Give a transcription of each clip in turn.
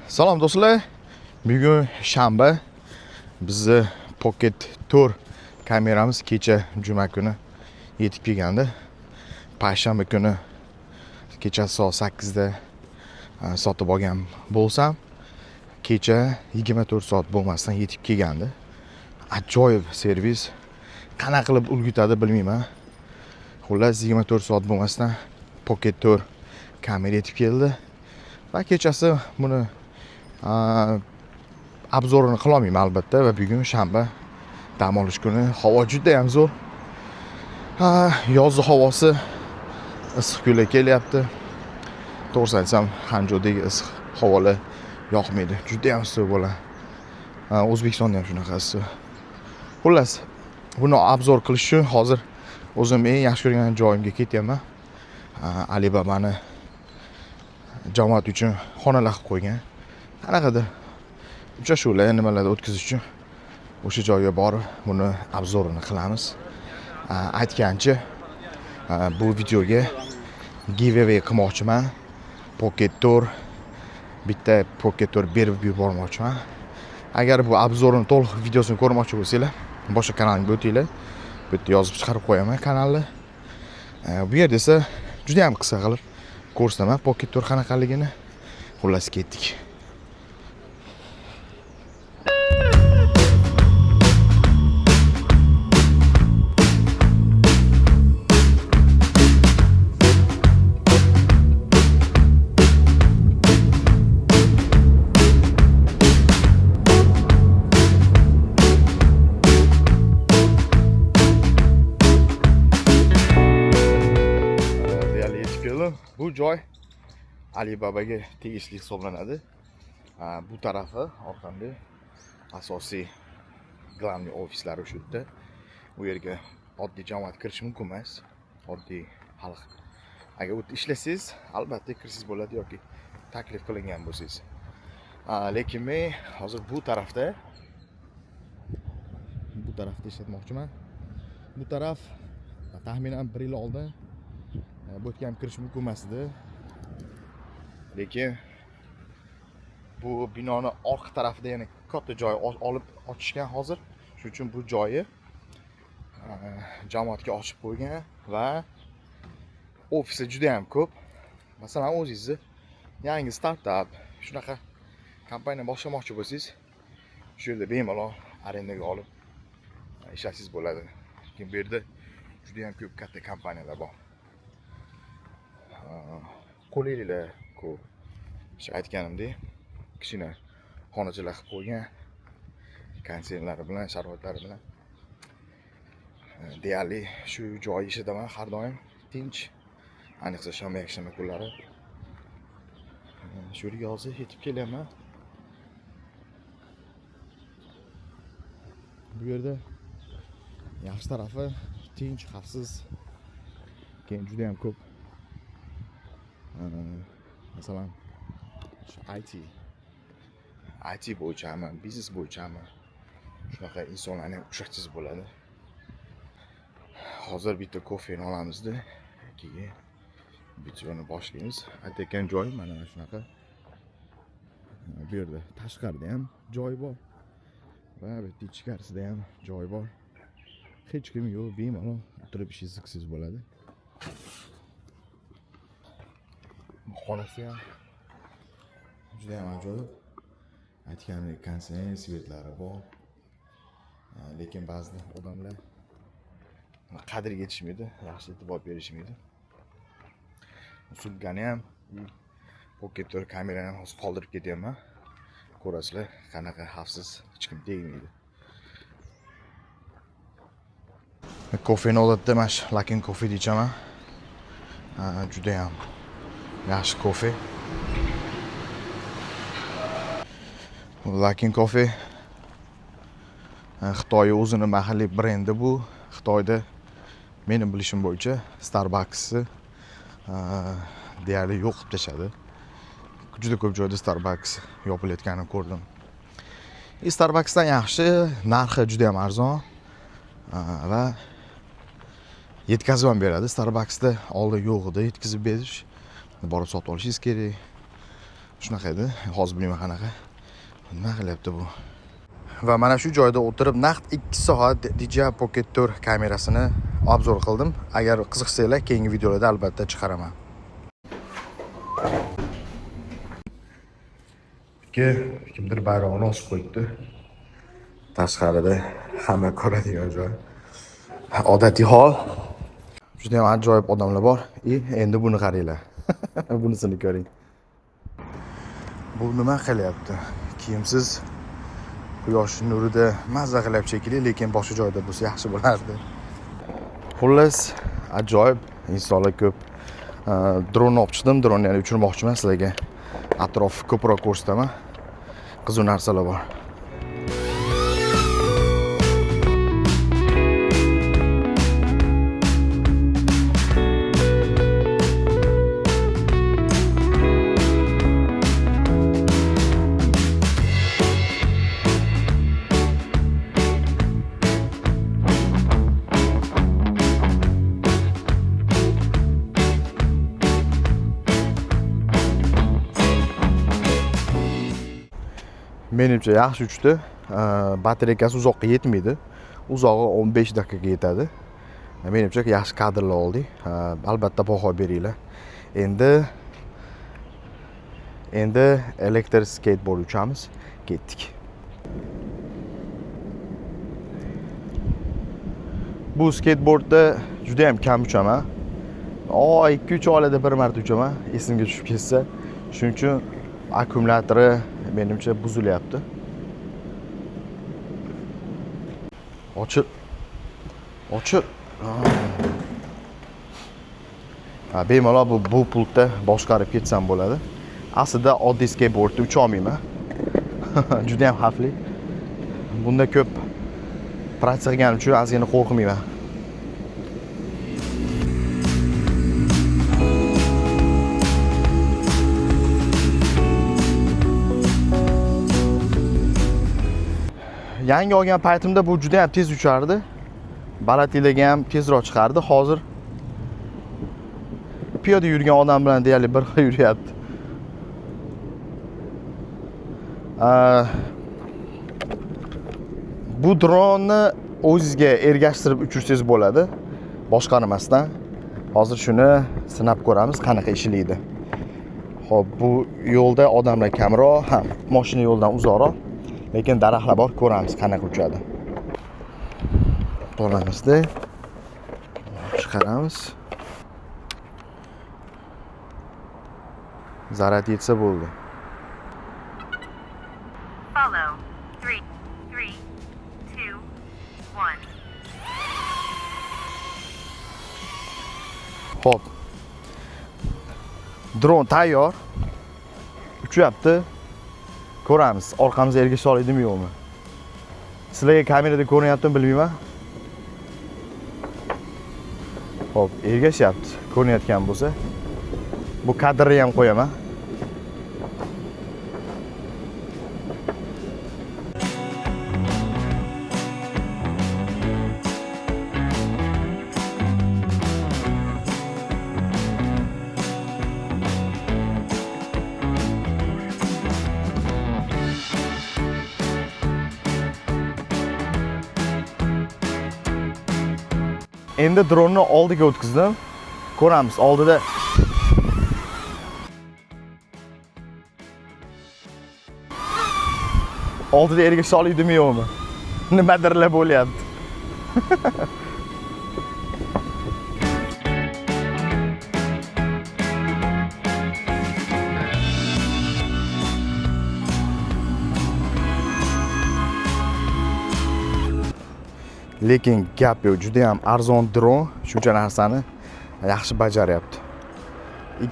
Salom do'stlar. Bugun shanba. Bizni Pocket Tour kameramiz kecha juma kuni yetib kelgandi. Payshanba kuni kecha soat 8 da sotib olgan bo'lsam, kecha 24 soat bo'lmasdan yetib kelgandi. Ajoyib servis. Qanaqa qilib ulgutadi bilmayman. Xullas 24 soat bo'lmasdan Pocket Tour kamera yetib keldi. Va kechasi buni obzorini qila olmayman albatta va bugun shanba, dam olish kuni. Havo juda ham zo'r. Yozgi havosi issiq kunlar kelyapti. To'g'ri aytsam, Hanjodagi issiq havolar yoqmaydi. Juda ham issiq bo'ladi. O'zbekistonda ham shunaqa issiq. Xullas, buni obzor qilish uchun hozir o'zim eng yaxshi ko'rgan joyimga ketyapman. Alibabani jamoat uchun xonalar qilib qo'ygan. Qanaqadir uchrashuvlar, nimalarni o'tkazish uchun o'sha joyga borib buni obzorini qilamiz. Aytgancha bu videoga giveaway qilmoqchiman. Pocket Tour bitta Pocket Tour berib yubormoqchiman. Agar bu obzorini to'liq videosini ko'rmoqchi bo'lsanglar, boshqa kanalimga o'tinglar. Bu yerda yozib chiqarib qo'yaman kanalni. Bu yerda esa juda ham qisqa qilib ko'rsataman Pocket Tour qanaqaligini. Xullas ketdik. Bu joy Alibabaga tegishli hisoblanadi. Bu tarafi orqamda asosiy главный ofislari shu yerda. Bu yerga oddiy jamoat kirish mumkin emas. Oddiy xalq. Agar u ishlasangiz, albatta kirsangiz bo'ladi yoki taklif qilingan bo'lsangiz. Lekin men hozir bu tarafda ishlatmoqchiman. Bu taraf taxminan 1 yil oldin bu yerga ham kirish mumkin emas edi. Lekin bu binoni orqa tarafida yana katta joy olib ochishgan hozir. Shuning uchun bu joyi jamoatga ochib qo'ygan va ofisi juda ham ko'p. Masalan, o'zingizni yangi startup shunaqa kompaniya boshlamoqchi bo'lsangiz, shu yerda bemalol arendaga olib ishlatsangiz bo'ladi. Lekin bu yerda juda ham ko'p katta kompaniyalar bor. Qulayliklar ko'p. Shu aytganimdek, kichkina xonachalar qilib qo'ygan, konsertlari bilan, sharoitlari bilan. Deyarli shu joy ishidaman har doim tinch. Ayniqsa shanba yakshanba kunlari. Shu yerga hozir yetib kelaman. Bu yerda yaxshi tarafi tinch, xavfsiz. Keyin juda ham ko'p masalan IT bo'yichami, biznes bo'yichami shunaqa insonlarni uchratsangiz bo'ladi. Hozir bitta kofeni olamizda, keyin videoni boshlaymiz. Aytgan joy mana shunaqa. Bu yerda tashqarida ham joy bor va bu yerda ichkarisida ham joy bor. Hech kim yo'q, bemalol o'tirib ishingizni qilsangiz bo'ladi. Xonasi ham juda ham ajoyib. Aytganimdek, konsert svetlari bor. Lekin ba'zi odamlar qadriga yetishmaydi, yaxshi e'tibor berishmaydi. Sudgani ham Pocket Tour kamerani ham hozir qoldirib ketyapman. Ko'rasizlar, qanaqa xavfsiz, hech kim tegmaydi. Kofeni odatda mana shu Lakin kofe ichaman. Juda ham yaxshi kofe. Lakin kofe Xitoy o'zini mahalliy brendi bu. Xitoyda mening bilishim bo'yicha Starbucks deyarli yo'q qilib tashadi. Juda ko'p joyda Starbucks yopilayotganini ko'rdim. Starbucksdan yaxshi, narxi juda ham arzon va yetkazib ham beradi. Starbucksda oldin yo'q edi, yetkazib berish. Borib sotib olishingiz kerak. shunaqa edi. Hozir bilmayman qanaqa. Nima qilyapti bu? Va mana shu joyda o'tirib naqd 2 soat DJI Pocket 4 kamerasini obzor qildim. Agar qiziqsanglar, keyingi videolarda albatta chiqaraman. Kimdir bayrog'ini osib qo'yibdi. Tashqarida hamma ko'radigan joy. Odatiy hol. Juda ham ajoyib odamlar bor. Endi buni qaranglar. Bunisini ko'ring. Bu nima qilyapti? Kiyimsiz quyosh nurida mazza qilyapti shekilli, lekin boshqa joyda bo'lsa yaxshi bo'lardi. Xullas, ajoyib insonlar ko'p. Dronni olib chiqdim, dronni yana uchirmoqchiman sizlarga. Atrof ko'proq ko'rsataman. Qiziq narsalar bor. Menimcha yaxshi uchdi. Batareyasi uzoqqa yetmaydi. Uzog'i 15 daqiqaga yetadi. Menimcha yaxshi kadrlar oldik. Albatta baho beringlar. Endi elektr skateboard uchamiz. Ketdik. Bu skateboardda juda ham kam uchaman. 2-3 oylarda bir marta uchaman, esimga tushib ketsa. Shuning uchun akkumulyatori menimcha buzilyapti. Ochil. Bemalol bu pultda boshqarib ketsam bo'ladi. Aslida oddiy skateboardda ucha olmayman. Juda ham xavfli. Bunda ko'p praktika qilganim uchun ozgina qo'rqmayman. Yangi olgan paytimda bu juda ham tez uchardi. Balandliklarga ham tezroq chiqardi. Hozir piyoda yurgan odam bilan deyarli bir xil yuryapti. Bu dronni o'zingizga ergashtirib uchirsangiz bo'ladi, boshqarmasdan. Hozir shuni sinab ko'ramiz, qanaqa ishlaydi. Xo'p, bu yo'lda odamlar kamroq, ham mashina yo'ldan uzoqroq. Lekin daraxtlar bor, ko'ramiz qanaqa uchadi. To'lamizda chiqaramiz. Zarat yetsa bo'ldi. Follow 3, 3, 2, 1. Xo'p. Dron tayyor. Uchyapti. Ko'ramiz, orqamizga ergasha oladimi yo'qmi? Sizlarga kamerada ko'rinyaptimi bilmayman. Xo'p, ergashyapti. Ko'rinayotgan bo'lsa, bu kadrni ham qo'yaman. Endi dronni oldiga o'tkazdim. Ko'ramiz, oldida ergasha oladimi yo'qmi? Nimadirlar bo'lyapti. Lekin gap yo'q, juda ham arzon dron, shuncha narsani yaxshi bajaryapti.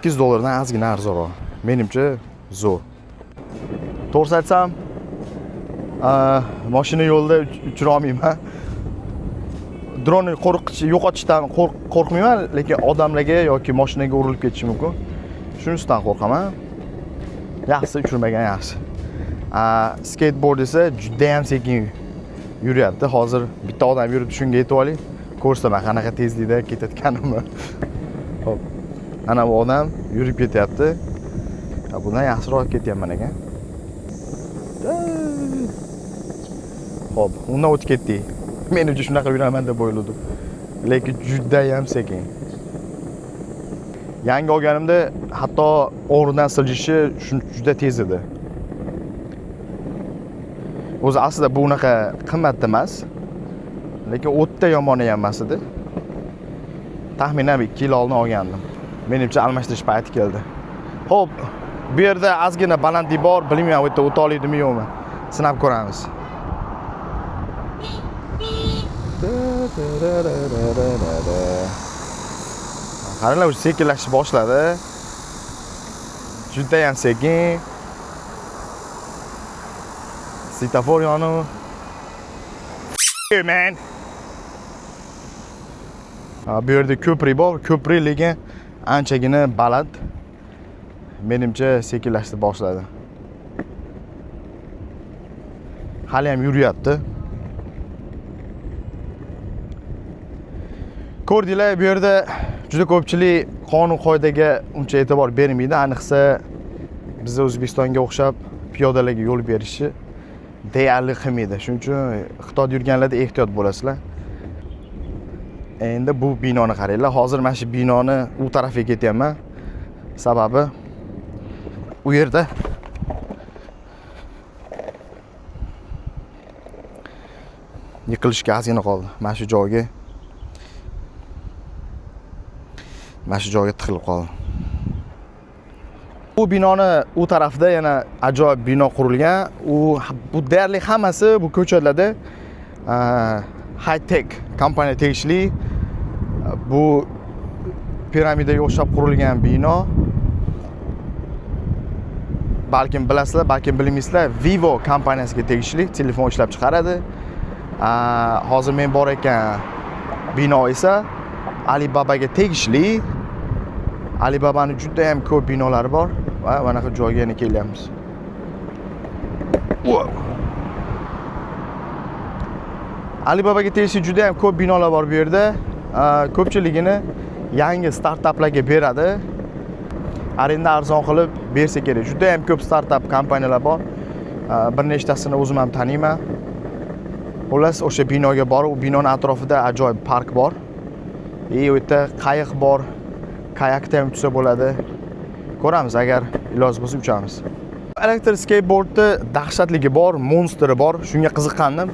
$200 dan ozgina arzonroq. Menimcha zo'r. To'g'ri aytsam, mashina yo'lda uchira olmayman. Dronni yo'qotishdan qo'rqmayman, lekin odamlarga yoki mashinaga urilib ketishi mumkin. Shunisidan qo'rqaman. Yaxshi uchirmagan yaxshi. Skateboard esa juda ham sekin yuryapti. Hozir bitta odam yurib shunga yetib oling. Ko'rsaman qanaqa tezlikda ketayotganimni. Xo'p. Ana bu odam yurib ketyapti. Bundan yaxshiroq ketyapman ekan. Xo'p, undan o'tib ketdik. Men uchun shunaqa yuraman deb o'yladim. Lekin juda ham sekin. Yangi olganimda hatto o'rnidan siljishi juda tez edi. O'zi aslida bu unaqa qimmat emas. Lekin o'tda yomoni ham emas edi. Taxminan 2 yil oldin olgandim. Menimcha almashtirish payti keldi. Xo'p, bu yerda ozgina balandlik bor, bilmayman u yerda o'ta oladimi yo'qmi. Sinab ko'ramiz. Qaranglar, o'zi sekinlashib boshladi. Juda ham sekin. Svetofor yonib. Man. Bu yerda ko'prik bor, ko'prik lekin anchagina baland. Menimcha sekinlashib boshladi. Hali ham yuryapti. Ko'rdinglar, bu yerda juda ko'pchilik qonun qoidaga uncha e'tibor bermaydi. Ayniqsa bizda O'zbekistonga o'xshab piyodalarga yo'l berishi deyarli qilmaydi. Shuning uchun Xitoyda yurganlarda ehtiyot bo'lasizlar. Endi bu binoni qaranglar. Hozir mana shu binoni u tarafiga ketyapman. Sababi u yerda yiqilishga ozgina qoldi. Mana shu joyga tiqilib qoldi. Bu binoni u tarafda yana ajoyib bino qurilgan. Bu deyarli hammasi bu ko'chalarda high tech kompaniya tegishli. Bu piramidaga o'xshab qurilgan bino. Balkim bilasizlar, balkim bilmaysizlar, Vivo kompaniyasiga tegishli telefon ishlab chiqaradi. Hozir men bor ekan bino esa Alibabaga tegishli. Alibabaning juda ham ko'p binolari bor va bunaqa joyga yana kelyapmiz. Alibabaga tegishli juda ham ko'p binolar bor bu yerda. Ko'pchiligini yangi startaplarga beradi. Arenda arzon qilib bersa kerak. Juda ham ko'p startap kompaniyalar bor. Bir nechtasini o'zim ham taniyman. Xullas, o'sha binoga borib, u binoning atrofida ajoyib park bor. U yerda qayiq bor. Kayakda ham uchsa bo'ladi. Ko'ramiz, agar iloji bo'lsa uchamiz. Elektr skateboardda dahshatligi bor, monsteri bor. Shunga qiziqqandim.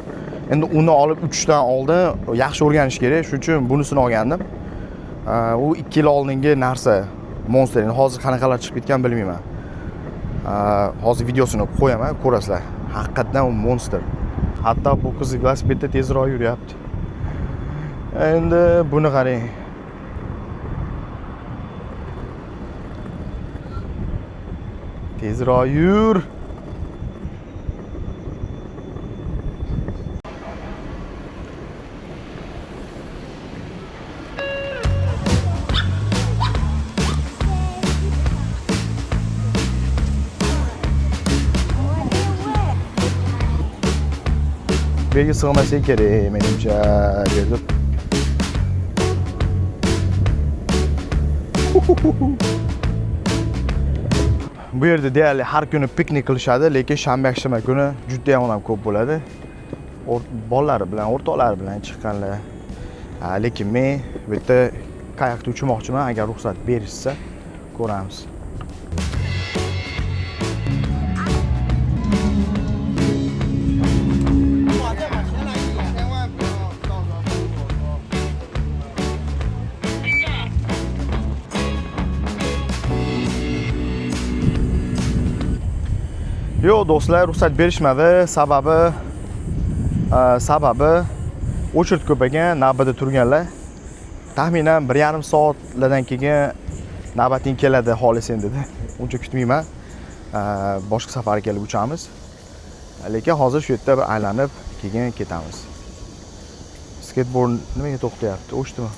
Endi uni olib uchishdan oldin yaxshi o'rganish kerak. Shuning uchun bunisini olgandim. U 2 yil oldingi narsa. Monster. Hozir qanaqalar chiqib ketgan bilmayman. Hozir videosini qo'yaman, ko'rasizlar. Haqiqatan u monster. Hatto bu qiz velosipedda tezroq yuryapti. Endi buni qarang. Tezroq yur. Bu yerga sig'masa kerak, menimcha, yerda. Bu yerda deyarli har kuni piknik qilishadi, lekin shanba yakshanba kuni juda ham ko'p bo'ladi. Bolalari bilan, o'rtoqlari bilan chiqqanlar. Lekin men bu yerda kayakda uchmoqchiman, agar ruxsat berishsa, ko'ramiz. Yo'q do'stlar, ruxsat berishmadi. Sababi o'chirt ko'paygan, navbatda turganlar. Taxminan 1,5 soatlardan keyin navbating keladi, xohlasan dedi. Uncha kutmayman. Boshqa safarga kelib uchamiz. Lekin hozir shu yerda bir aylanib, keyin ketamiz. Skateboard nimaga to'xtayapti? O'chdimi?